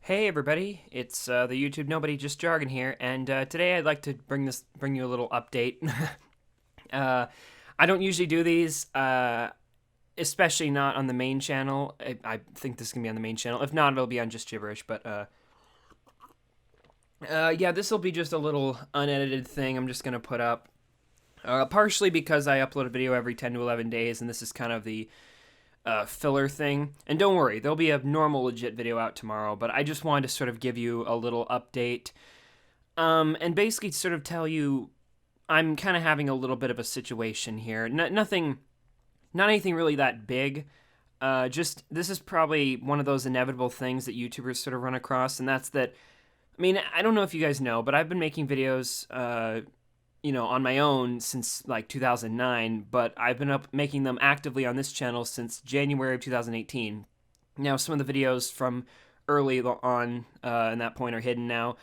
Hey everybody, it's the YouTube Nobody Just Jargon here, and today I'd like to bring you a little update. uh, I don't usually do these, especially not on the main channel. I think this can be on the main channel. If not, it'll be on Just Gibberish. But yeah, this will be just a little unedited thing I'm just gonna put up. Partially because I upload a video every 10 to 11 days, and this is kind of the filler thing. And don't worry, there'll be a normal, legit video out tomorrow, but I just wanted to sort of give you a little update. And basically sort of tell you I'm kind of having a little bit of a situation here. Not anything really that big. Just this is probably one of those inevitable things that YouTubers sort of run across, and that's that. I mean, I don't know if you guys know, but I've been making videos, on my own since like 2009, but I've been making them actively on this channel since January of 2018. Now, some of the videos from early on in that point are hidden now,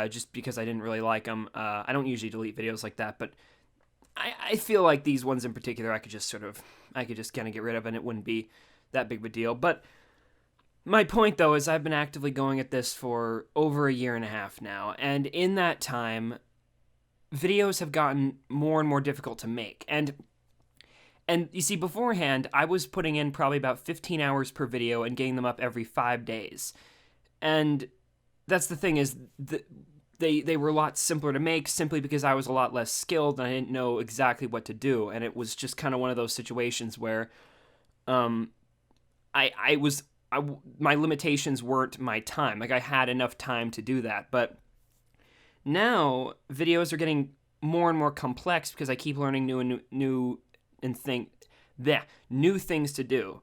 just because I didn't really like them. I don't usually delete videos like that, but I feel like these ones in particular, I could just kind of get rid of, and it wouldn't be that big of a deal. But my point, though, is I've been actively going at this for over a year and a half now, and in that time, videos have gotten more and more difficult to make. And you see, beforehand, I was putting in probably about 15 hours per video and getting them up every 5 days. And that's the thing, is they were a lot simpler to make simply because I was a lot less skilled and I didn't know exactly what to do. And it was just kind of one of those situations where my limitations weren't my time. Like, I had enough time to do that, but now videos are getting more and more complex because I keep learning new things to do.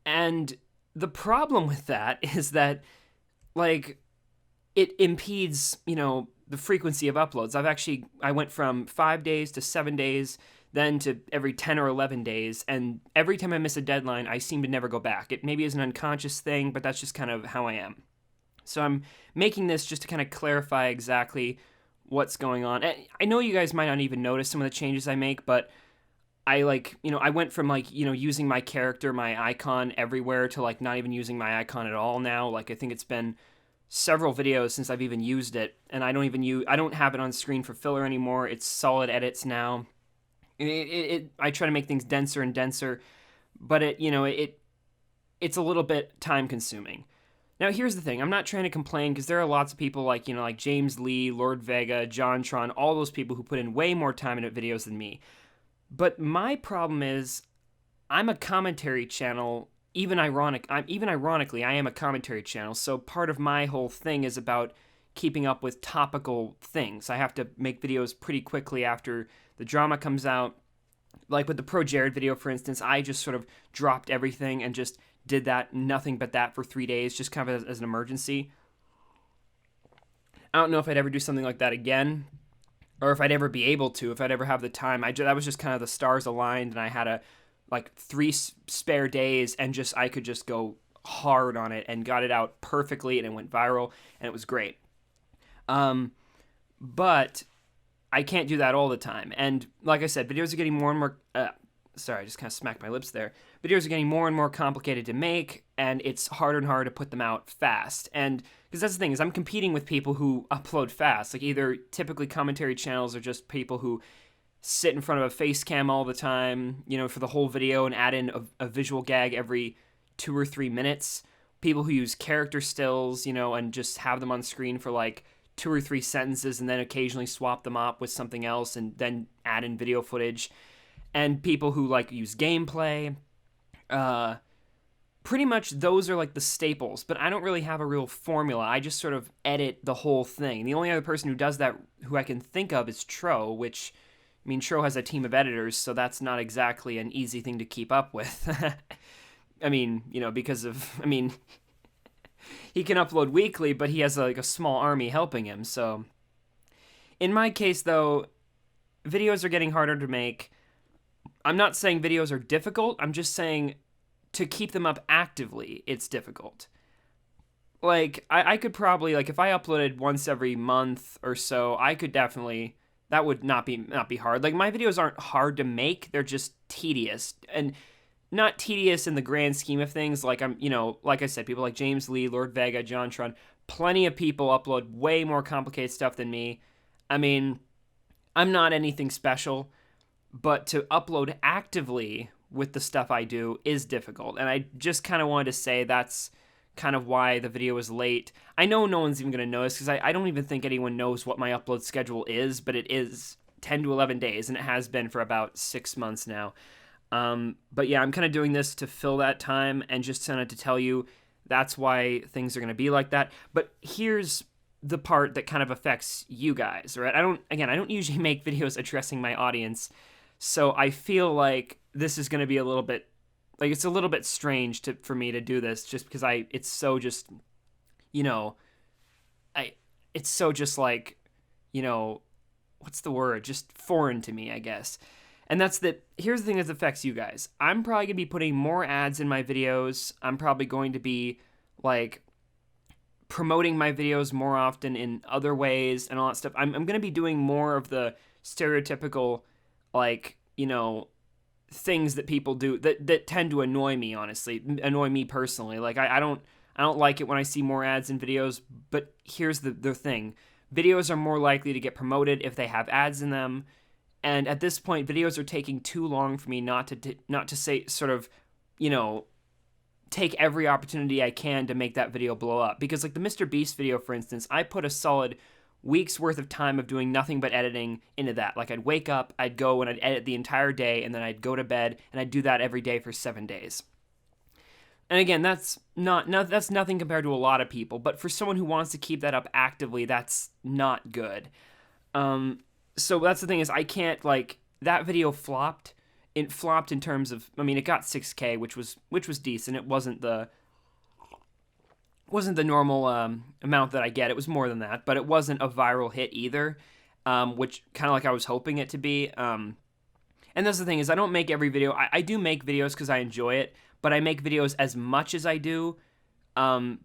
And the problem with that is that, like, it impedes, the frequency of uploads. I went from 5 days to 7 days, then to every 10 or 11 days, and every time I miss a deadline, I seem to never go back. It maybe is an unconscious thing, but that's just kind of how I am. So I'm making this just to kind of clarify exactly what's going on. I know you guys might not even notice some of the changes I make, but I went from using my character, my icon everywhere to not even using my icon at all now. Like, I think it's been several videos since I've even used it, and I don't have it on screen for filler anymore. It's solid edits now. I try to make things denser and denser, but it's a little bit time consuming. Now, here's the thing. I'm not trying to complain because there are lots of people like James Lee, Lord Vega, JonTron, all those people who put in way more time into videos than me. But my problem is I'm a commentary channel. Even ironically, I am a commentary channel. So part of my whole thing is about keeping up with topical things. I have to make videos pretty quickly after the drama comes out. Like with the Pro Jared video, for instance, I just sort of dropped everything and just did nothing but that for 3 days, just kind of as an emergency. I don't know if I'd ever do something like that again, or if I'd ever be able to, if I'd ever have the time. That was just kind of the stars aligned, and I had 3 spare days, and I could just go hard on it, and got it out perfectly, and it went viral, and it was great. But I can't do that all the time, and like I said, videos are getting more and more. Sorry, I just kind of smacked my lips there. Videos are getting more and more complicated to make, and it's harder and harder to put them out fast. And because that's the thing, is I'm competing with people who upload fast. Like, either typically commentary channels or just people who sit in front of a face cam all the time, for the whole video, and add in a visual gag every 2 or 3 minutes. People who use character stills, and just have them on screen for 2 or 3 sentences and then occasionally swap them up with something else and then add in video footage. And people who use gameplay. Pretty much those are the staples, but I don't really have a real formula. I just sort of edit the whole thing. The only other person who does that who I can think of is Tro, which, I mean, Tro has a team of editors, so that's not exactly an easy thing to keep up with. I mean, because of, he can upload weekly, but he has a small army helping him. So in my case, though, videos are getting harder to make. I'm not saying videos are difficult. I'm just saying to keep them up actively, it's difficult. I could probably, if I uploaded once every month or so, I could definitely, that would not be hard. My videos aren't hard to make. They're just tedious. And not tedious in the grand scheme of things. Like like I said, people like James Lee, Lord Vega, John Tron, plenty of people upload way more complicated stuff than me. I mean, I'm not anything special, but to upload actively with the stuff I do is difficult. And I just kind of wanted to say that's kind of why the video was late. I know no one's even going to notice because I don't even think anyone knows what my upload schedule is, but it is 10 to 11 days, and it has been for about 6 months now. But yeah, I'm kind of doing this to fill that time and just kind of to tell you that's why things are going to be like that. But here's the part that kind of affects you guys, right? I don't usually make videos addressing my audience, so I feel like this is going to be a little bit, like, it's a little bit strange for me to do this just because it's so just, it's so just like, what's the word? Just foreign to me, I guess. And that's that. Here's the thing that affects you guys. I'm probably going to be putting more ads in my videos. I'm probably going to be, like, promoting my videos more often in other ways and all that stuff. I'm going to be doing more of the stereotypical, like, things that people do that tend to annoy me, honestly. Annoy me personally. Like, I don't like it when I see more ads in videos, but here's the thing. Videos are more likely to get promoted if they have ads in them. And at this point, videos are taking too long for me not to say sort of, take every opportunity I can to make that video blow up. Because like the Mr. Beast video, for instance, I put a solid week's worth of time of doing nothing but editing into that. Like I'd wake up, I'd go and I'd edit the entire day, and then I'd go to bed, and I'd do that every day for 7 days. And again, that's nothing compared to a lot of people, but for someone who wants to keep that up actively, that's not good. So that's the thing is I can't, like, that video flopped. It flopped in terms of, I mean, it got 6K, which was decent. It wasn't the normal amount that I get. It was more than that, but it wasn't a viral hit either, which kind of like I was hoping it to be. And that's the thing is I don't make every video. I do make videos because I enjoy it, but I make videos as much as I do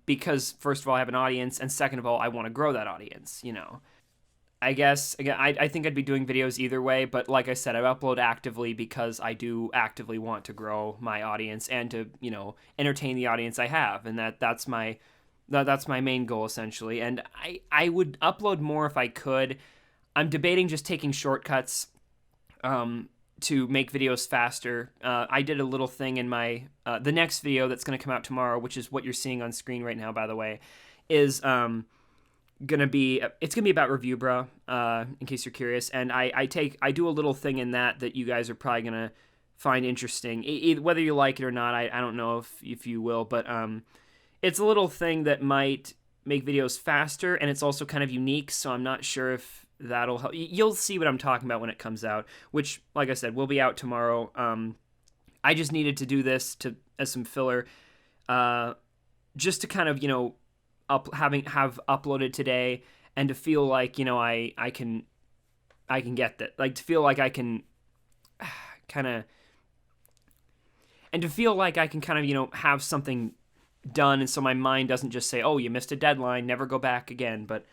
because, first of all, I have an audience, and second of all, I want to grow that audience, I guess, again, I think I'd be doing videos either way, but like I said, I upload actively because I do actively want to grow my audience and to, entertain the audience I have, and that's my main goal, essentially. And I would upload more if I could. I'm debating just taking shortcuts to make videos faster. I did a little thing in my the next video that's going to come out tomorrow, which is what you're seeing on screen right now, by the way, is it's gonna be about Review Bro, in case you're curious, and I do a little thing in that you guys are probably gonna find interesting, whether you like it or not. I don't know if you will, but it's a little thing that might make videos faster, and it's also kind of unique, so I'm not sure if that'll help. You'll see what I'm talking about when it comes out, which, like I said, will be out tomorrow. I just needed to do this as some filler, just to kind of, have uploaded today, and to feel like, I can get that, like, to feel like I can kind of, and to feel like I can kind of, have something done, and so my mind doesn't just say, oh, you missed a deadline, never go back again. But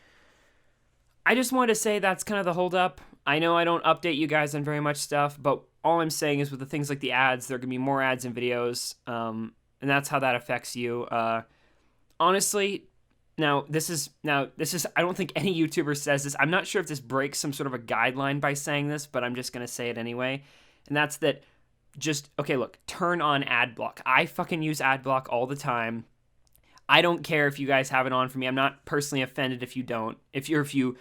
I just wanted to say that's kind of the holdup. I know I don't update you guys on very much stuff, but all I'm saying is with the things like the ads, there are going to be more ads in videos, and that's how that affects you. Honestly, this is I don't think any YouTuber says this. I'm not sure if this breaks some sort of a guideline by saying this, but I'm just going to say it anyway. And that's that, okay, look, turn on ad block. I fucking use ad block all the time. I don't care if you guys have it on for me. I'm not personally offended if you don't. If you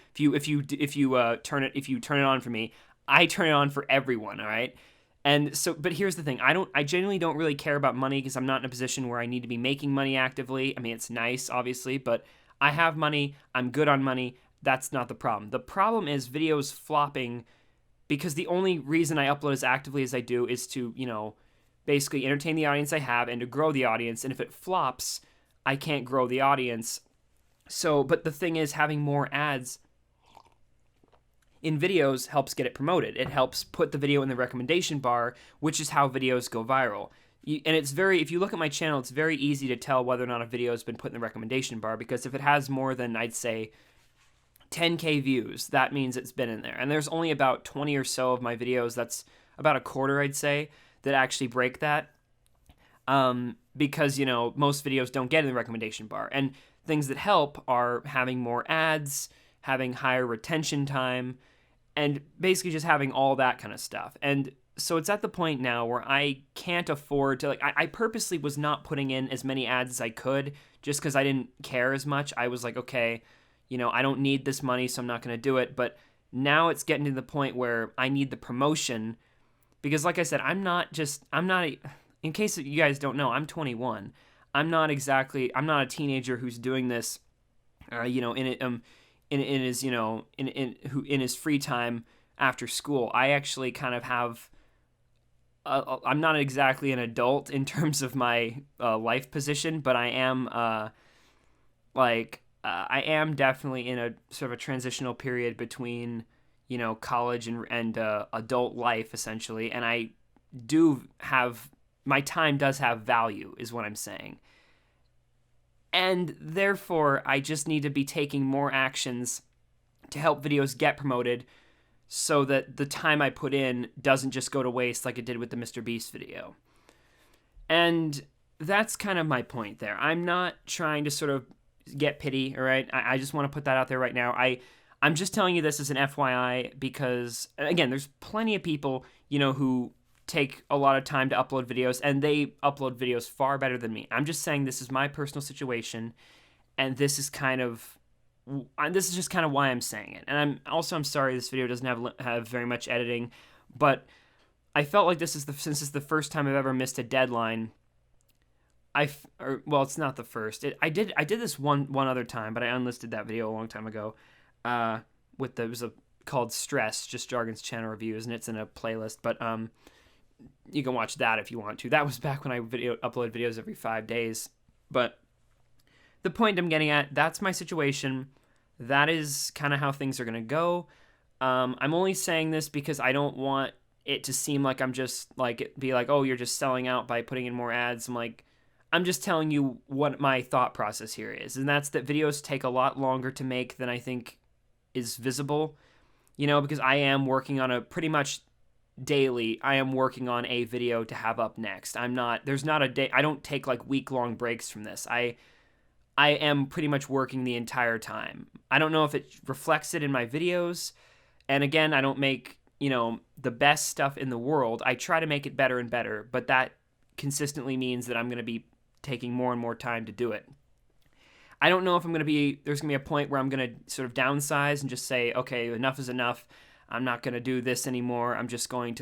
turn it on for me, I turn it on for everyone, all right? And so, but here's the thing. I genuinely don't really care about money because I'm not in a position where I need to be making money actively. I mean, it's nice, obviously, but I have money. I'm good on money. That's not the problem. The problem is videos flopping because the only reason I upload as actively as I do is to, basically entertain the audience I have and to grow the audience. And if it flops, I can't grow the audience. So, but the thing is, having more ads in videos helps get it promoted. It helps put the video in the recommendation bar, which is how videos go viral. And if you look at my channel, it's very easy to tell whether or not a video has been put in the recommendation bar, because if it has more than, I'd say, 10K views, that means it's been in there. And there's only about 20 or so of my videos, that's about a quarter, I'd say, that actually break that. because, most videos don't get in the recommendation bar. And things that help are having more ads, having higher retention time, and basically just having all that kind of stuff. And so it's at the point now where I can't afford to, I purposely was not putting in as many ads as I could just because I didn't care as much. I was like, okay, I don't need this money, so I'm not going to do it. But now it's getting to the point where I need the promotion because, like I said, in case you guys don't know, I'm 21. I'm not a teenager who's doing this, in his free time after school. I actually kind of have. I'm not exactly an adult in terms of my life position, but I am I am definitely in a sort of a transitional period between college and adult life essentially, and I do have my time does have value is what I'm saying. And therefore, I just need to be taking more actions to help videos get promoted so that the time I put in doesn't just go to waste like it did with the Mr. Beast video. And that's kind of my point there. I'm not trying to sort of get pity, all right? I just want to put that out there right now. I'm just telling you this as an FYI because, again, there's plenty of people, who take a lot of time to upload videos, and they upload videos far better than me. I'm just saying this is my personal situation, and this is just kind of why I'm saying it. And I'm sorry this video doesn't have very much editing, but I felt like since this is the first time I've ever missed a deadline. It's not the first. I did this one other time, but I unlisted that video a long time ago. It was called Stress, just Jargon's channel reviews, and it's in a playlist. But you can watch that if you want to. That was back when I upload videos every 5 days. But the point I'm getting at, that's my situation. That is kind of how things are gonna go. I'm only saying this because I don't want it to seem like I'm just oh, you're just selling out by putting in more ads. I'm just telling you what my thought process here is, and that's that videos take a lot longer to make than I think is visible, because I am working on pretty much daily, I am working on a video to have up next. There's not a day, I don't take week-long breaks from this. I am pretty much working the entire time. I don't know if it reflects it in my videos, and again, I don't make, the best stuff in the world. I try to make it better and better, but that consistently means that I'm going to be taking more and more time to do it. I don't know if there's going to be a point where I'm going to sort of downsize and just say, okay, enough is enough. I'm not going to do this anymore. I'm not going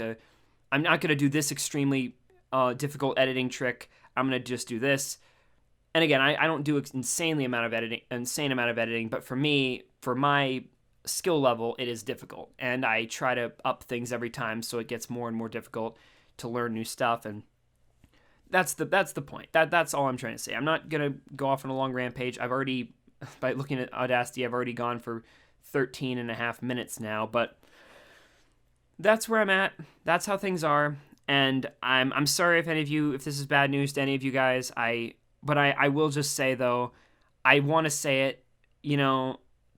to do this extremely difficult editing trick. I'm going to just do this. And again, I don't do insane amount of editing, but for me, for my skill level, it is difficult. And I try to up things every time so it gets more and more difficult to learn new stuff. And that's the point. That's all I'm trying to say. I'm not going to go off on a long rampage. By looking at Audacity, I've already gone for 13 and a half minutes now, but that's where I'm at. That's how things are. And I'm sorry if this is bad news to any of you guys. But I will just say though, I want to say it,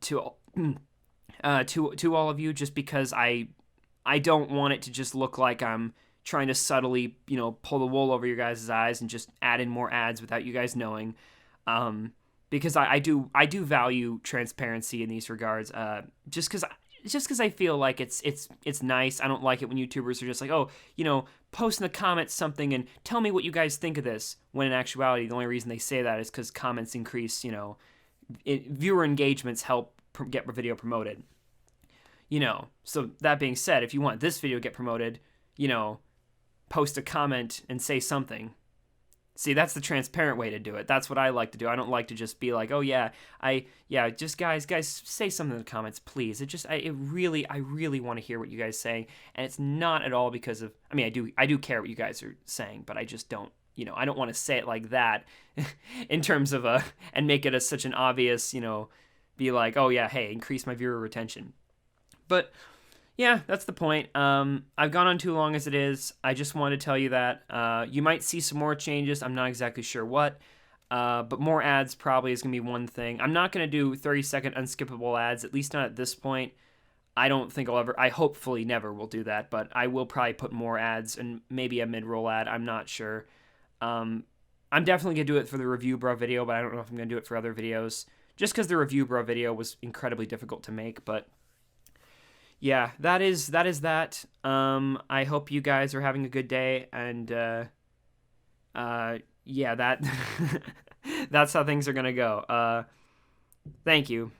to all of you, just because I don't want it to just look like I'm trying to subtly, pull the wool over your guys' eyes and just add in more ads without you guys knowing. Because I do value transparency in these regards. Just because I feel like it's nice. I don't like it when YouTubers are just like, oh, post in the comments something and tell me what you guys think of this. When in actuality, the only reason they say that is because comments increase, viewer engagements help get a video promoted. So that being said, if you want this video to get promoted, post a comment and say something. See, that's the transparent way to do it. That's what I like to do. I don't like to just be like, oh yeah, just guys, say something in the comments, please. I really want to hear what you guys saying, and it's not at all because of. I mean, I do care what you guys are saying, but I just don't. I don't want to say it like that, in terms of and make it such an obvious, be like, oh yeah, hey, increase my viewer retention. But yeah, that's the point. I've gone on too long as it is. I just wanted to tell you that. You might see some more changes. I'm not exactly sure what. But more ads probably is going to be one thing. I'm not going to do 30-second unskippable ads, at least not at this point. I don't think I hopefully never will do that, but I will probably put more ads and maybe a mid-roll ad. I'm not sure. I'm definitely gonna do it for the Review Bro video, but I don't know if I'm gonna do it for other videos. Just because the Review Bro video was incredibly difficult to make, but yeah, that. I hope you guys are having a good day, and yeah, that that's how things are gonna go. Thank you.